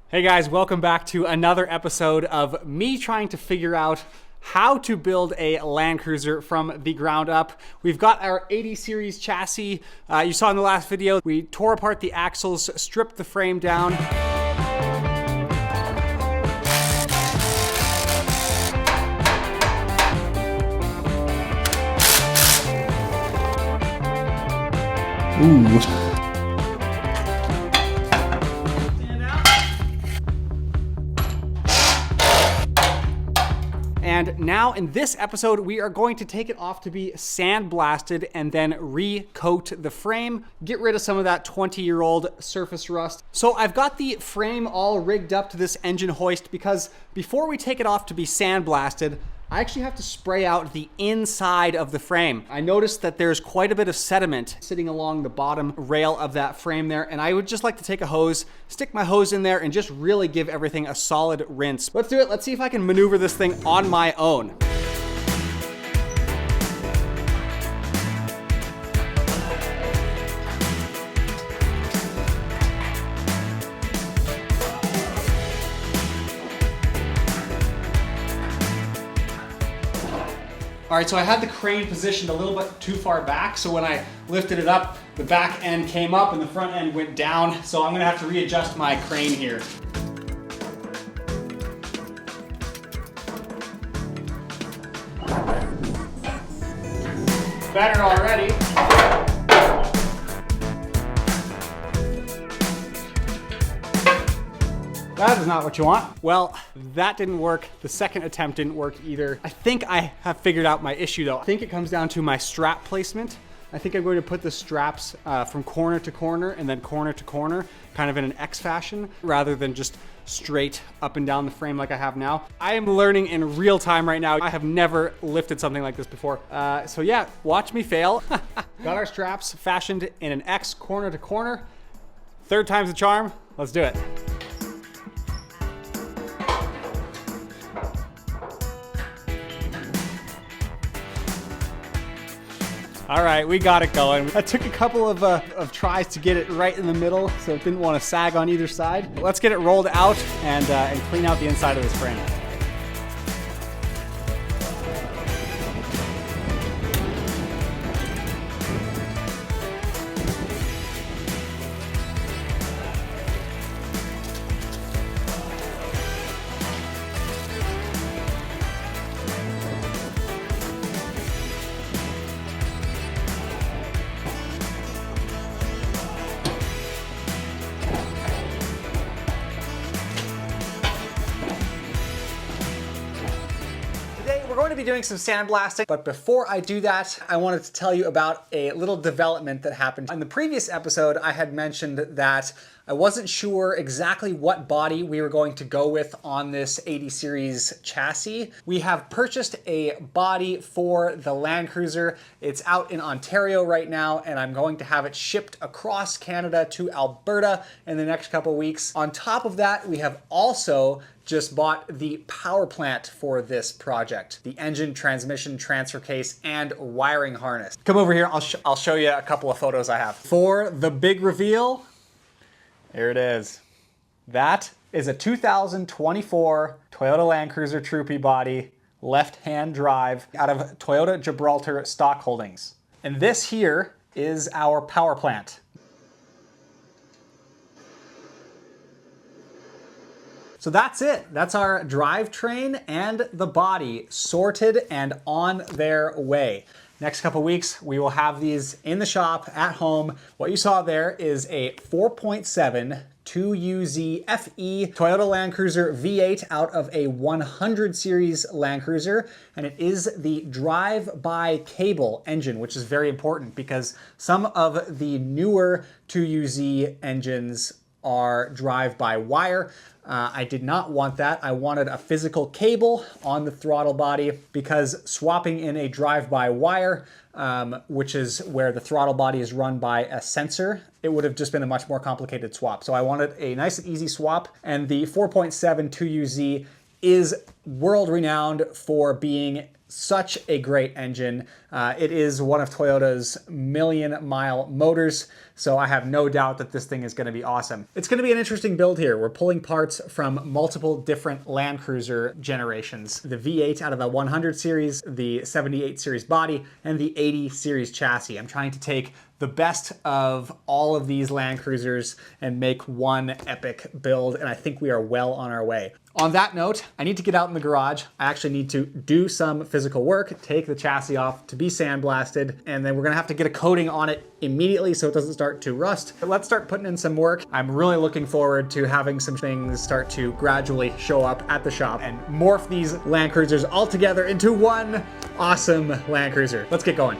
Hey guys, welcome back to another episode of me trying to figure out how to build a Land Cruiser from the ground up. We've got our 80 series chassis. You saw in the last video, we tore apart the axles, stripped the frame down. Ooh. And now in this episode, we are going to take it off to be sandblasted and then recoat the frame, get rid of some of that 20-year-old surface rust. So I've got the frame all rigged up to this engine hoist because before we take it off to be sandblasted, I actually have to spray out the inside of the frame. I noticed that there's quite a bit of sediment sitting along the bottom rail of that frame there, and I would just like to take a hose, stick my hose in there, and just really give everything a solid rinse. Let's do it. Let's see if I can maneuver this thing on my own. All right, so I had the crane positioned a little bit too far back, so when I lifted it up, the back end came up and the front end went down, so I'm gonna have to readjust my crane here. Better already. That is not what you want. Well, that didn't work. The second attempt didn't work either. I think I have figured out my issue though. I think it comes down to my strap placement. I think I'm going to put the straps from corner to corner and then corner to corner, kind of in an X fashion, rather than just straight up and down the frame like I have now. I am learning in real time right now. I have never lifted something like this before. So yeah, watch me fail. Got our straps fashioned in an X corner to corner. Third time's the charm. Let's do it. All right, we got it going. I took a couple of tries to get it right in the middle, so it didn't want to sag on either side. Let's get it rolled out and clean out the inside of this frame. We're going to be doing some sandblasting, but before I do that, I wanted to tell you about a little development that happened. In the previous episode, I had mentioned that I wasn't sure exactly what body we were going to go with on this 80 series chassis. We have purchased a body for the Land Cruiser. It's out in Ontario right now, and I'm going to have it shipped across Canada to Alberta in the next couple weeks. On top of that, we have also just bought the power plant for this project. The engine, transmission, transfer case, and wiring harness. Come over here, I'll show you a couple of photos I have. For the big reveal, here it is. That is a 2024 Toyota Land Cruiser Troopy body, left-hand drive, out of Toyota Gibraltar stock holdings. And this here is our power plant. So that's it. That's our drivetrain and the body sorted and on their way. Next couple weeks, we will have these in the shop at home. What you saw there is a 4.7 2UZ FE Toyota Land Cruiser V8 out of a 100 series Land Cruiser, and it is the drive-by cable engine, which is very important because some of the newer 2UZ engines are drive-by-wire. I did not want that. I wanted a physical cable on the throttle body because swapping in a drive-by-wire, which is where the throttle body is run by a sensor, it would have just been a much more complicated swap. So I wanted a nice and easy swap, and the 4.7 2UZ is world-renowned for being such a great engine. It is one of Toyota's million-mile motors, so I have no doubt that this thing is going to be awesome. It's going to be an interesting build here. We're pulling parts from multiple different Land Cruiser generations. The V8 out of the 100 series, the 78 series body, and the 80 series chassis. I'm trying to take the best of all of these Land Cruisers and make one epic build, and I think we are well on our way. On that note, I need to get out in the garage. I actually need to do some physical work, take the chassis off to be sandblasted, and then we're gonna have to get a coating on it immediately so it doesn't start to rust. But let's start putting in some work. I'm really looking forward to having some things start to gradually show up at the shop and morph these Land Cruisers all together into one awesome Land Cruiser. Let's get going.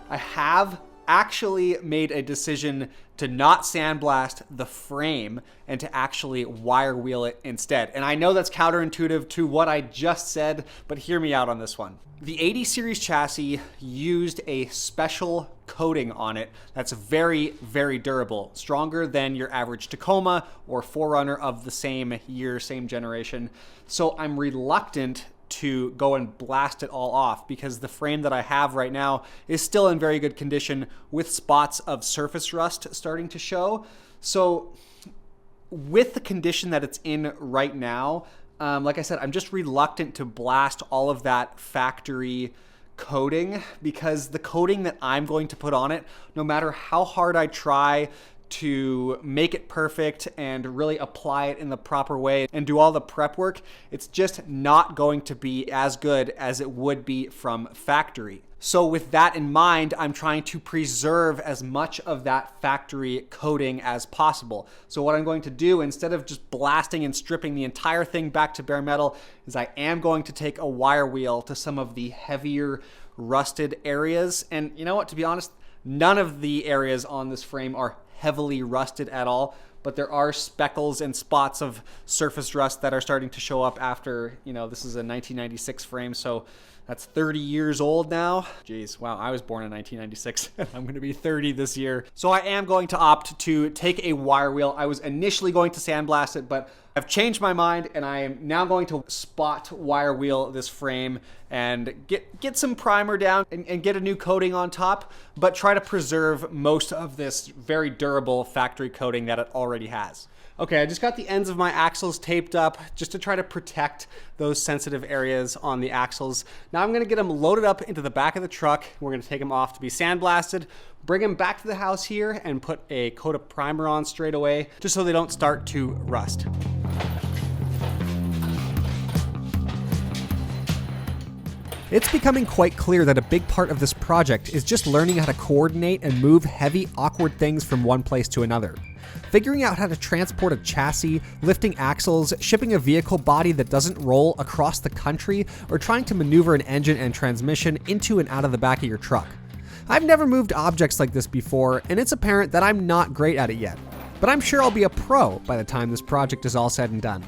I have actually made a decision to not sandblast the frame and to actually wire wheel it instead. And I know that's counterintuitive to what I just said, but hear me out on this one. The 80 series chassis used a special coating on it that's very, very durable, stronger than your average Tacoma or 4Runner of the same year, same generation. So I'm reluctant to go and blast it all off because the frame that I have right now is still in very good condition with spots of surface rust starting to show. So with the condition that it's in right now, like I said, I'm just reluctant to blast all of that factory coating because the coating that I'm going to put on it, no matter how hard I try to make it perfect and really apply it in the proper way and do all the prep work, it's just not going to be as good as it would be from factory. So with that in mind, I'm trying to preserve as much of that factory coating as possible. So what I'm going to do, instead of just blasting and stripping the entire thing back to bare metal, is I am going to take a wire wheel to some of the heavier rusted areas. And you know what, to be honest, none of the areas on this frame are heavily rusted at all, but there are speckles and spots of surface rust that are starting to show up after, this is a 1996 frame, so that's 30 years old now. Jeez, wow, I was born in 1996. I'm going to be 30 this year. So I am going to opt to take a wire wheel. I was initially going to sandblast it, but I've changed my mind and I am now going to spot wire wheel this frame and get some primer down and get a new coating on top, but try to preserve most of this very durable factory coating that it already has. Okay, I just got the ends of my axles taped up just to try to protect those sensitive areas on the axles. Now I'm gonna get them loaded up into the back of the truck. We're gonna take them off to be sandblasted, bring them back to the house here and put a coat of primer on straight away, just so they don't start to rust. It's becoming quite clear that a big part of this project is just learning how to coordinate and move heavy, awkward things from one place to another. Figuring out how to transport a chassis, lifting axles, shipping a vehicle body that doesn't roll across the country, or trying to maneuver an engine and transmission into and out of the back of your truck. I've never moved objects like this before, and it's apparent that I'm not great at it yet. But I'm sure I'll be a pro by the time this project is all said and done.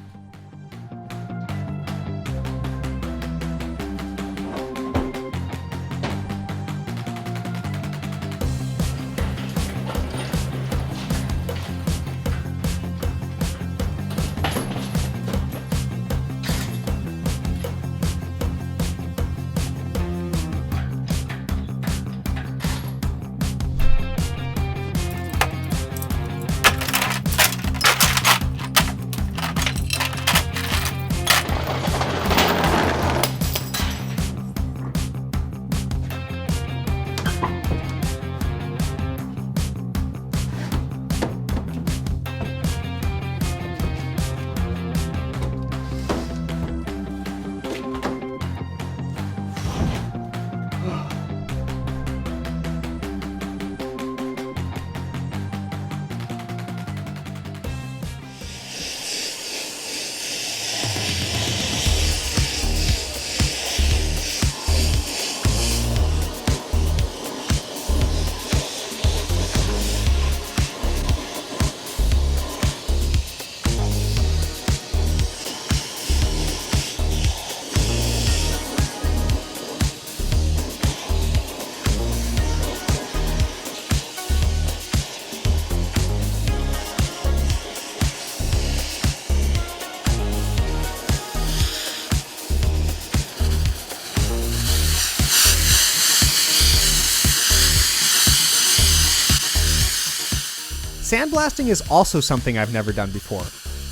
Sandblasting is also something I've never done before.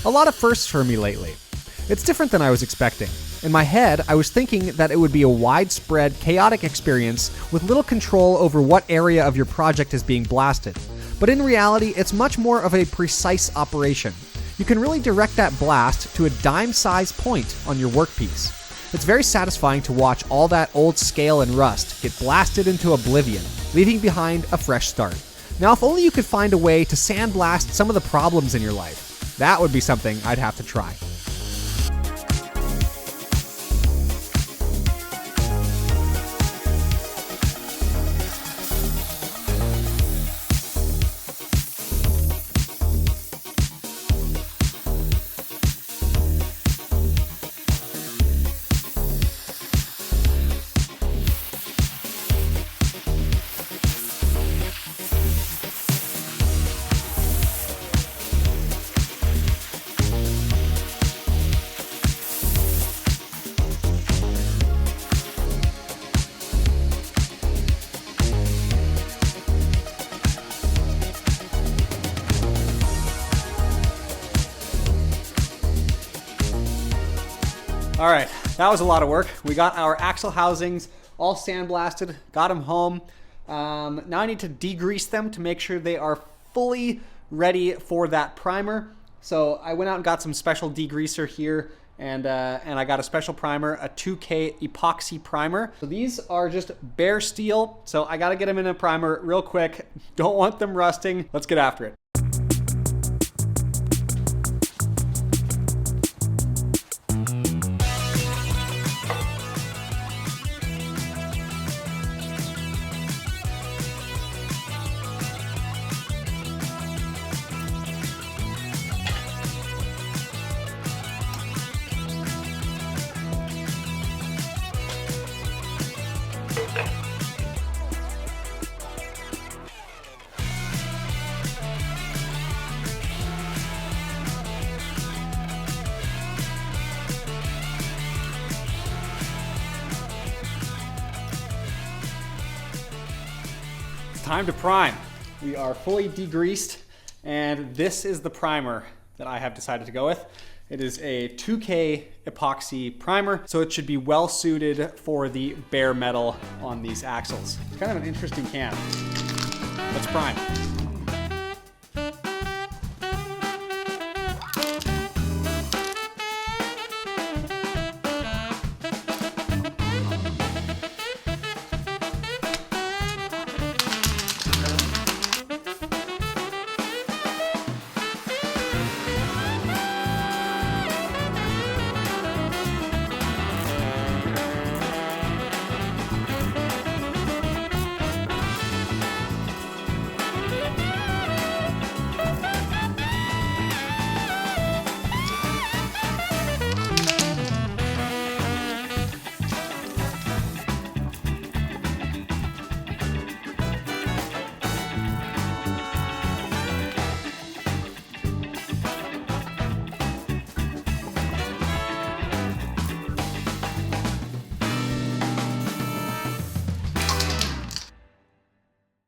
A lot of firsts for me lately. It's different than I was expecting. In my head, I was thinking that it would be a widespread, chaotic experience with little control over what area of your project is being blasted. But in reality, it's much more of a precise operation. You can really direct that blast to a dime-sized point on your workpiece. It's very satisfying to watch all that old scale and rust get blasted into oblivion, leaving behind a fresh start. Now, if only you could find a way to sandblast some of the problems in your life. That would be something I'd have to try. All right, that was a lot of work. We got our axle housings all sandblasted, got them home. Now I need to degrease them to make sure they are fully ready for that primer. So I went out and got some special degreaser here, and I got a special primer, a 2K epoxy primer. So these are just bare steel, so I gotta get them in a primer real quick. Don't want them rusting. Let's get after it. Time to prime. We are fully degreased, and this is the primer that I have decided to go with. It is a 2K epoxy primer, so it should be well suited for the bare metal on these axles. It's kind of an interesting can. Let's prime.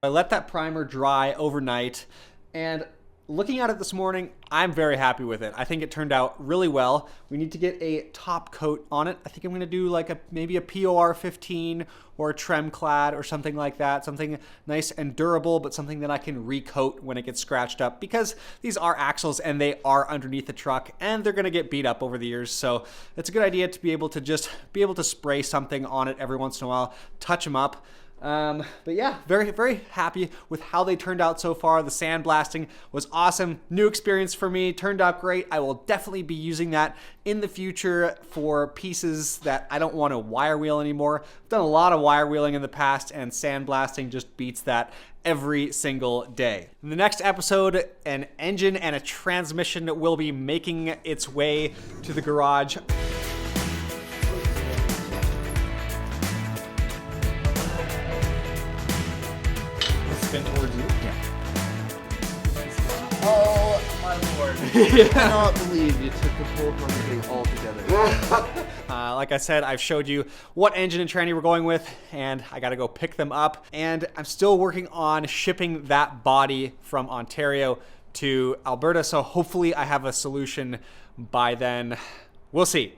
I let that primer dry overnight, and looking at it this morning, I'm very happy with it. I think it turned out really well. We need to get a top coat on it. I think I'm gonna do like maybe a POR 15 or a Trem Clad or something like that. Something nice and durable, but something that I can recoat when it gets scratched up, because these are axles and they are underneath the truck and they're gonna get beat up over the years. So it's a good idea to be able to spray something on it every once in a while, touch them up. But yeah, very, very happy with how they turned out so far. The sandblasting was awesome. New experience for me, turned out great. I will definitely be using that in the future for pieces that I don't want to wire wheel anymore. I've done a lot of wire wheeling in the past, and sandblasting just beats that every single day. In the next episode, an engine and a transmission will be making its way to the garage. Spin towards you. Yeah. Oh my lord! I cannot believe you took the whole fucking thing all together. Like I said, I've showed you what engine and tranny we're going with, and I gotta go pick them up. And I'm still working on shipping that body from Ontario to Alberta. So hopefully I have a solution by then. We'll see.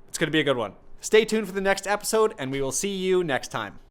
It's going to be a good one. Stay tuned for the next episode, and we will see you next time.